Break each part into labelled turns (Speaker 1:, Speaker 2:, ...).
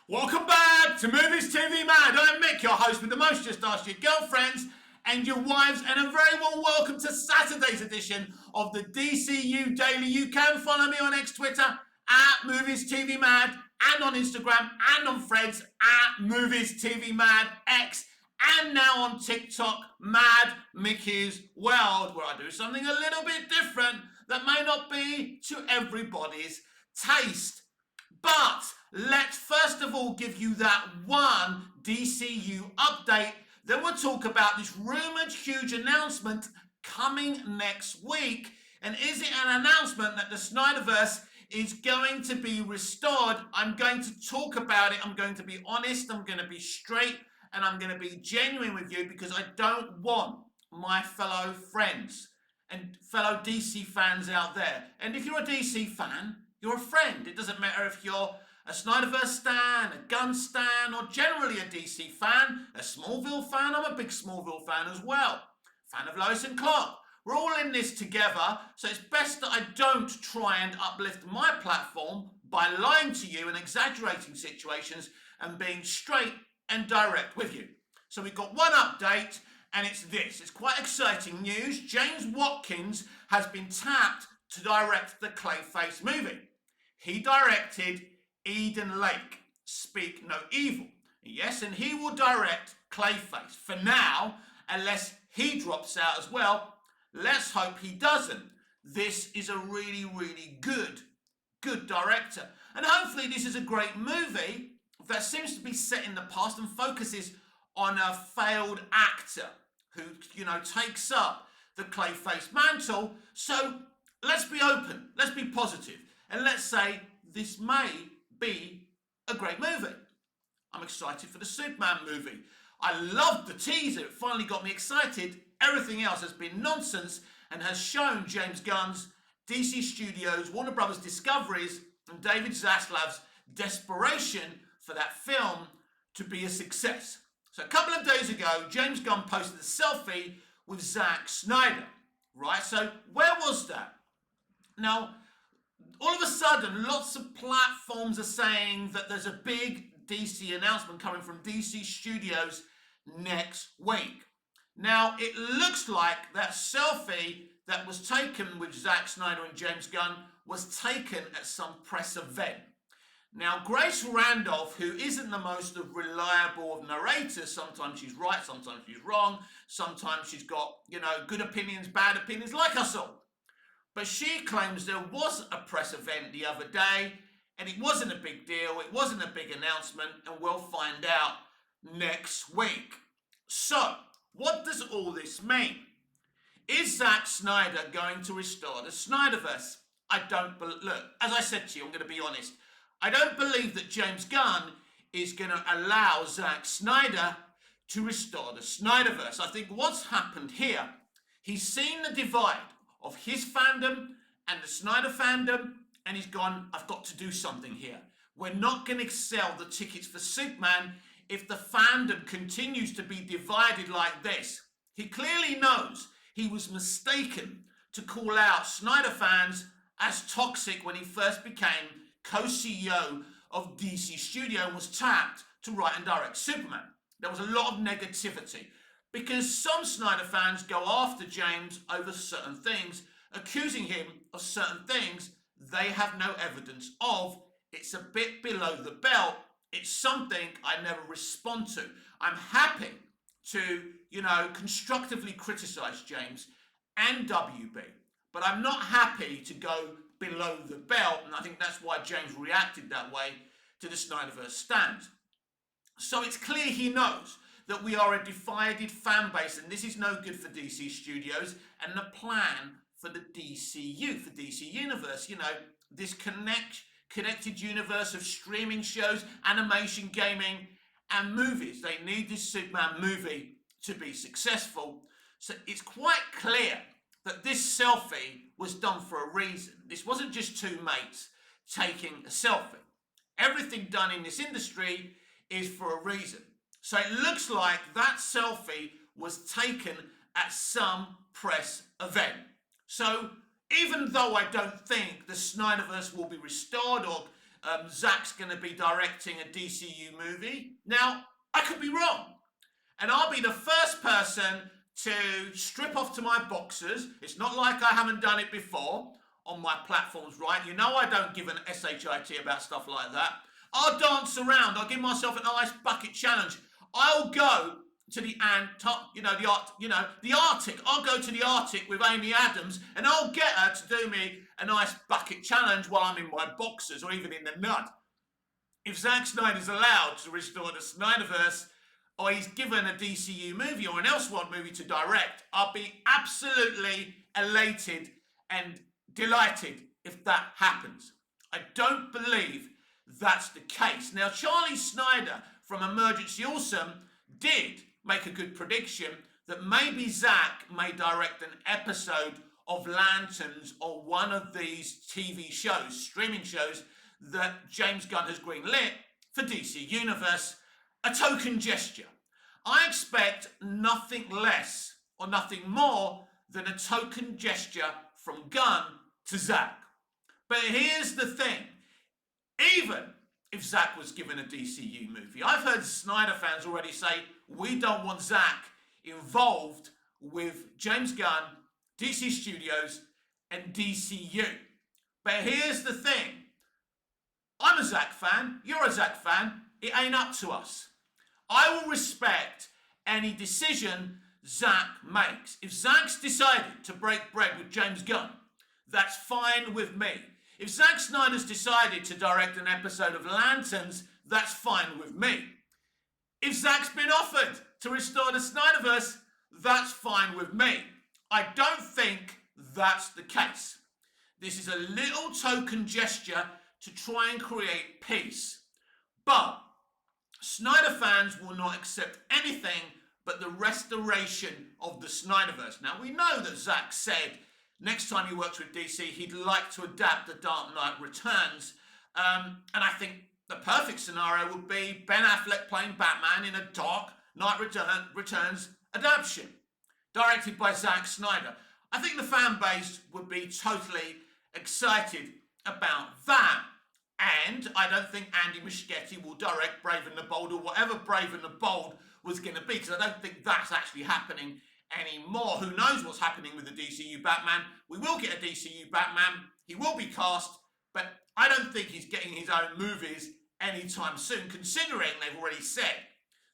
Speaker 1: Welcome back to Movies TV Mad. I'm Mick, your host with the most. Just ask your girlfriends and your wives, and a very warm welcome to Saturday's edition of the DCU Daily. You can follow me on X Twitter at Movies TV Mad, and on Instagram and on Threads at Movies TV Mad X, and now on TikTok, Mad Mickey's World, where I do something a little bit different that may not be to everybody's taste. But let's first of all give you that one DCU update. Then we'll talk about this rumoured huge announcement coming next week. And is it an announcement that the Snyderverse is going to be restored? I'm going to talk about it. I'm going to be honest. I'm going to be straight. And I'm going to be genuine with you, because I don't want my fellow friends and fellow DC fans out there. And if you're a DC fan, you're a friend. It doesn't matter if you're a Snyderverse stan, a Gunn stan, or generally a DC fan, a Smallville fan. I'm a big Smallville fan as well. Fan of Lois and Clark. We're all in this together, so it's best that I don't try and uplift my platform by lying to you and exaggerating situations and being straight and direct with you. So we've got one update, and it's this. It's quite exciting news. James Watkins has been tapped to direct the Clayface movie. He directed Eden Lake, Speak No Evil. Yes, and he will direct Clayface for now, unless he drops out as well. Let's hope he doesn't. This is a really, really good director. And hopefully this is a great movie that seems to be set in the past and focuses on a failed actor who, takes up the Clayface mantle. So let's be open, let's be positive, and let's say this may be a great movie. I'm excited for the Superman movie. I loved the teaser. It finally got me excited. Everything else has been nonsense and has shown James Gunn's, DC Studios, Warner Brothers Discoveries, and David Zaslav's desperation for that film to be a success. So a couple of days ago, James Gunn posted a selfie with Zack Snyder, right? So where was that? Now, all of a sudden, lots of platforms are saying that there's a big DC announcement coming from DC Studios next week. Now, it looks like that selfie that was taken with Zack Snyder and James Gunn was taken at some press event. Now, Grace Randolph, who isn't the most reliable of narrators, sometimes she's right, sometimes she's wrong, sometimes she's got, good opinions, bad opinions, like us all. But she claims there was a press event the other day, and it wasn't a big deal, it wasn't a big announcement, and we'll find out next week. So, what does all this mean? Is Zack Snyder going to restore the Snyderverse? Look, as I said to you, I'm going to be honest. I don't believe that James Gunn is going to allow Zack Snyder to restore the Snyderverse. I think what's happened here, he's seen the divide of his fandom and the Snyder fandom, and he's gone, I've got to do something here. We're not going to sell the tickets for Superman if the fandom continues to be divided like this. He clearly knows he was mistaken to call out Snyder fans as toxic when he first became co-CEO of DC Studio and was tapped to write and direct Superman. There was a lot of negativity because some Snyder fans go after James over certain things, accusing him of certain things they have no evidence of. It's a bit below the belt. It's something I never respond to. I'm happy to, constructively criticize James and WB, but I'm not happy to go below the belt, and I think that's why James reacted that way to the Snyderverse stand. So it's clear he knows that we are a divided fan base, and this is no good for DC Studios and the plan for the DCU, for DC Universe. This connected universe of streaming shows, animation, gaming, and movies. They need this Superman movie to be successful. So it's quite clear that this selfie was done for a reason. This wasn't just two mates taking a selfie. Everything done in this industry is for a reason. So it looks like that selfie was taken at some press event. So even though I don't think the Snyderverse will be restored or Zack's going to be directing a DCU movie. Now, I could be wrong. And I'll be the first person to strip off to my boxers. It's not like I haven't done it before on my platforms, right? You know I don't give an shit about stuff like that. I'll dance around. I'll give myself an ice bucket challenge. I'll go to the Arctic. I'll go to the Arctic with Amy Adams, and I'll get her to do me an ice bucket challenge while I'm in my boxers or even in the nut. If Zack Snyder's allowed to restore the Snyderverse, or he's given a DCU movie or an Elseworld movie to direct, I'll be absolutely elated and delighted if that happens. I don't believe that's the case. Now, Charlie Snyder from Emergency Awesome did make a good prediction that maybe Zack may direct an episode of Lanterns or one of these TV shows, streaming shows, that James Gunn has greenlit for DC Universe, a token gesture. I expect nothing less or nothing more than a token gesture from Gunn to Zack. But here's the thing. Even if Zack was given a DCU movie, I've heard Snyder fans already say, we don't want Zack involved with James Gunn, DC Studios, and DCU. But here's the thing. I'm a Zack fan. You're a Zack fan. It ain't up to us. I will respect any decision Zack makes. If Zack's decided to break bread with James Gunn, that's fine with me. If Zack Snyder's decided to direct an episode of Lanterns, that's fine with me. If Zack's been offered to restore the Snyderverse, that's fine with me. I don't think that's the case. This is a little token gesture to try and create peace. But Snyder fans will not accept anything but the restoration of the Snyderverse. Now, we know that Zack said next time he works with DC, he'd like to adapt The Dark Knight Returns. And I think the perfect scenario would be Ben Affleck playing Batman in a Dark Knight Returns adaptation, directed by Zack Snyder. I think the fan base would be totally excited about that. And I don't think Andy Muschietti will direct Brave and the Bold or whatever Brave and the Bold was going to be, because I don't think that's actually happening anymore. Who knows what's happening with the DCU Batman? We will get a DCU Batman. He will be cast, but I don't think he's getting his own movies anytime soon, considering they've already said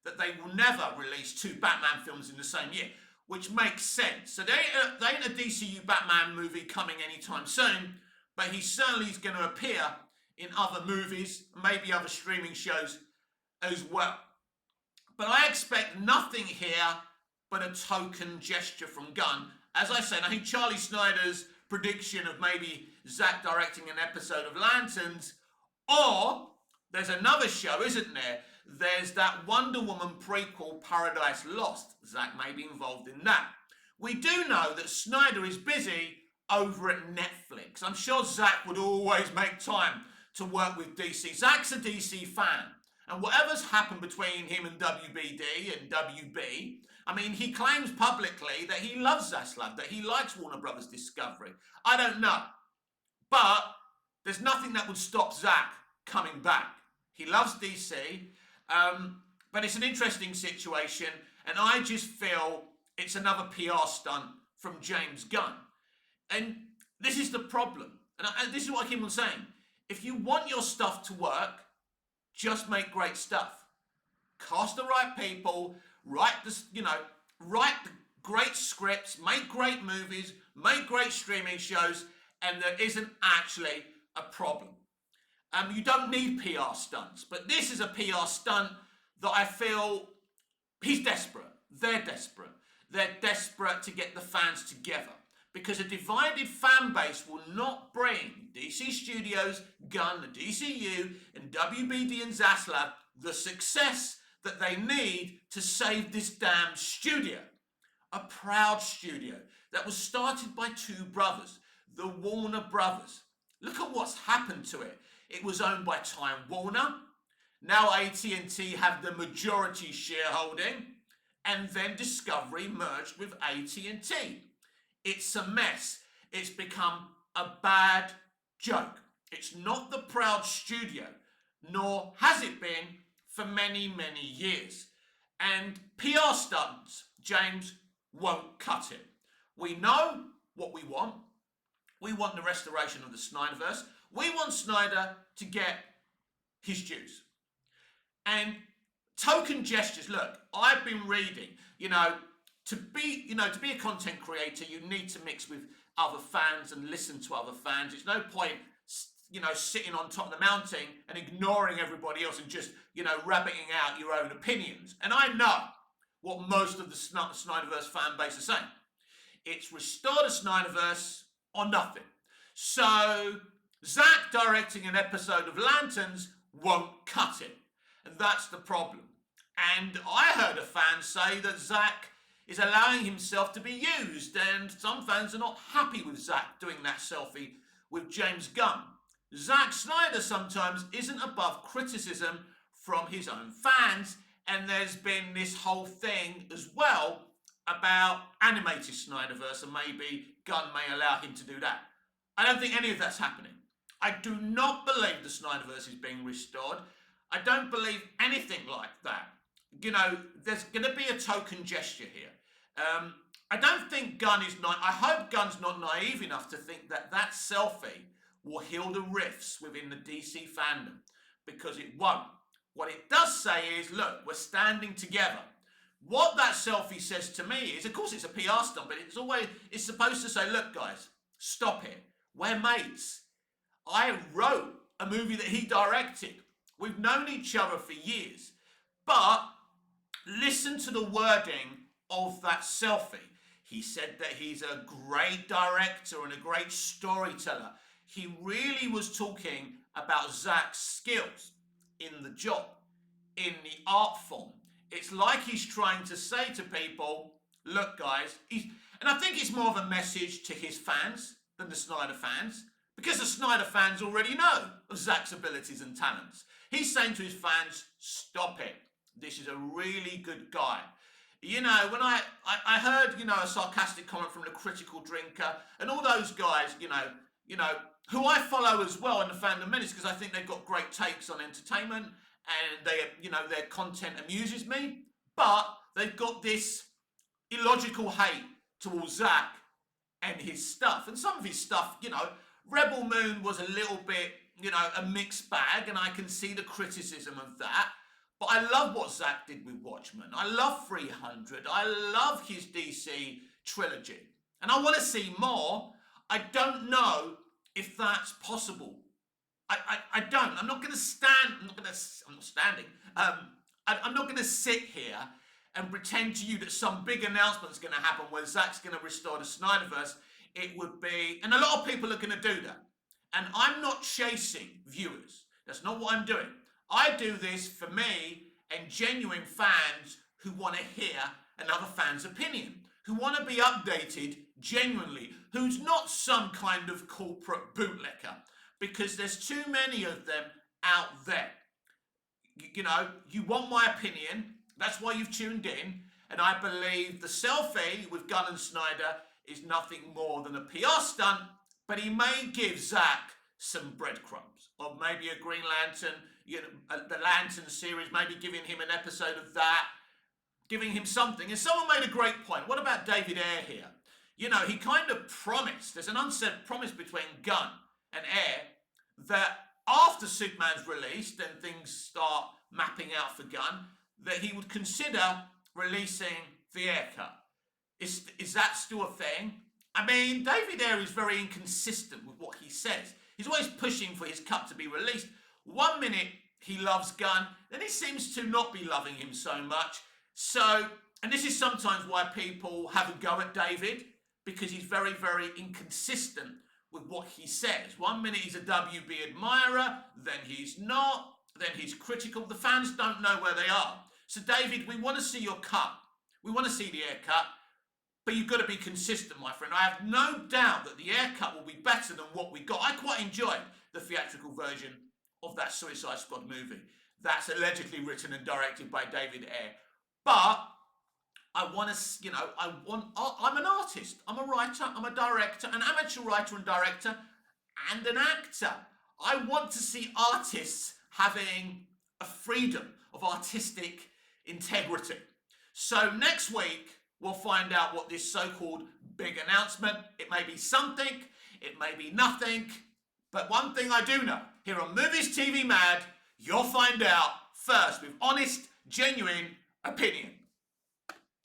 Speaker 1: that they will never release two Batman films in the same year, which makes sense. So they ain't a DCU Batman movie coming anytime soon, but he certainly is going to appear in other movies, maybe other streaming shows as well. But I expect nothing here but a token gesture from Gunn. As I said, I think Charlie Snyder's prediction of maybe Zack directing an episode of Lanterns, or there's another show, isn't there? There's that Wonder Woman prequel, Paradise Lost. Zack may be involved in that. We do know that Snyder is busy over at Netflix. I'm sure Zack would always make time to work with DC. Zack's a DC fan. And whatever's happened between him and WBD and WB, I mean, he claims publicly that he loves Zaslav, that he likes Warner Brothers Discovery. I don't know. But there's nothing that would stop Zack coming back. He loves DC, but it's an interesting situation, and I just feel it's another PR stunt from James Gunn. And this is the problem. And this is what I keep on saying. If you want your stuff to work, just make great stuff. Cast the right people, write the great scripts, make great movies, make great streaming shows, and there isn't actually a problem. You don't need PR stunts, but this is a PR stunt that I feel he's desperate. They're desperate. They're desperate to get the fans together, because a divided fan base will not bring DC Studios, Gunn, the DCU, and WBD and Zaslav the success that they need to save this damn studio. A proud studio that was started by two brothers, the Warner Brothers. Look at what's happened to it. It was owned by Time Warner. Now AT&T have the majority shareholding, and then Discovery merged with AT&T. It's a mess. It's become a bad joke. It's not the proud studio, nor has it been for many, many years. And PR stunts, James, won't cut it. We know what we want. We want the restoration of the Snyderverse. We want Snyder to get his dues. And token gestures, look, I've been reading, to be a content creator, you need to mix with other fans and listen to other fans. It's no point, sitting on top of the mountain and ignoring everybody else and just, rabbiting out your own opinions. And I know what most of the Snyderverse fan base are saying. It's restore the Snyderverse or nothing. So Zack directing an episode of Lanterns won't cut it. And that's the problem. And I heard a fan say that Zack is allowing himself to be used, and some fans are not happy with Zack doing that selfie with James Gunn. Zack Snyder sometimes isn't above criticism from his own fans, and there's been this whole thing as well about animated Snyderverse, and maybe Gunn may allow him to do that. I don't think any of that's happening. I do not believe the Snyderverse is being restored. I don't believe anything like that. There's going to be a token gesture here. I don't think Gunn is I hope Gunn's not naive enough to think that that selfie will heal the rifts within the DC fandom, because it won't. What it does say is, look, we're standing together. What that selfie says to me is, of course it's a PR stunt, but it's supposed to say, look guys, stop it. We're mates. I wrote a movie that he directed. We've known each other for years. But listen to the wording of that selfie. He said that he's a great director and a great storyteller. He really was talking about Zack's skills in the job, in the art form. It's like he's trying to say to people, look guys, and I think it's more of a message to his fans than the Snyder fans, because the Snyder fans already know of Zack's abilities and talents. He's saying to his fans, stop it. This is a really good guy. When I heard, a sarcastic comment from the Critical Drinker and all those guys, who I follow as well in the Fandom Minutes, because I think they've got great takes on entertainment and their content amuses me, but they've got this illogical hate towards Zack and his stuff. And some of his stuff, Rebel Moon was a little bit, a mixed bag, and I can see the criticism of that. But I love what Zack did with Watchmen. I love 300. I love his DC trilogy. And I want to see more. I don't know if that's possible. I don't. I'm not going to stand. I'm not standing. I'm not going to sit here and pretend to you that some big announcement is going to happen where Zack's going to restore the Snyderverse. It would be, and a lot of people are going to do that. And I'm not chasing viewers. That's not what I'm doing. I do this for me and genuine fans who want to hear another fan's opinion, who want to be updated genuinely, who's not some kind of corporate bootlicker, because there's too many of them out there. You want my opinion, that's why you've tuned in, and I believe the selfie with Gunn and Snyder is nothing more than a PR stunt, but he may give Zack some breadcrumbs, or maybe a Green Lantern, the Lantern series, maybe giving him an episode of that, giving him something. And someone made a great point. What about David Ayer here? He kind of promised, there's an unsaid promise between Gunn and Ayer, that after Superman's released and things start mapping out for Gunn, that he would consider releasing the Ayer cut. Is that still a thing? I mean, David Ayer is very inconsistent with what he says. He's always pushing for his cut to be released. One minute he loves Gunn, then he seems to not be loving him so much. So, and this is sometimes why people have a go at David, because he's very, very inconsistent with what he says. One minute he's a WB admirer, then he's not, then he's critical. The fans don't know where they are. So David, we want to see your cut. We want to see the Ayer cut. But you've got to be consistent, my friend. I have no doubt that the Ayer cut will be better than what we got. I quite enjoyed the theatrical version of that Suicide Squad movie. That's allegedly written and directed by David Ayer. But I want to, I'm an artist. I'm a writer. I'm a director, an amateur writer and director, and an actor. I want to see artists having a freedom of artistic integrity. So next week, we'll find out what this so-called big announcement, it may be something, it may be nothing, but one thing I do know, here on Movies TV Mad, you'll find out first with honest, genuine opinion.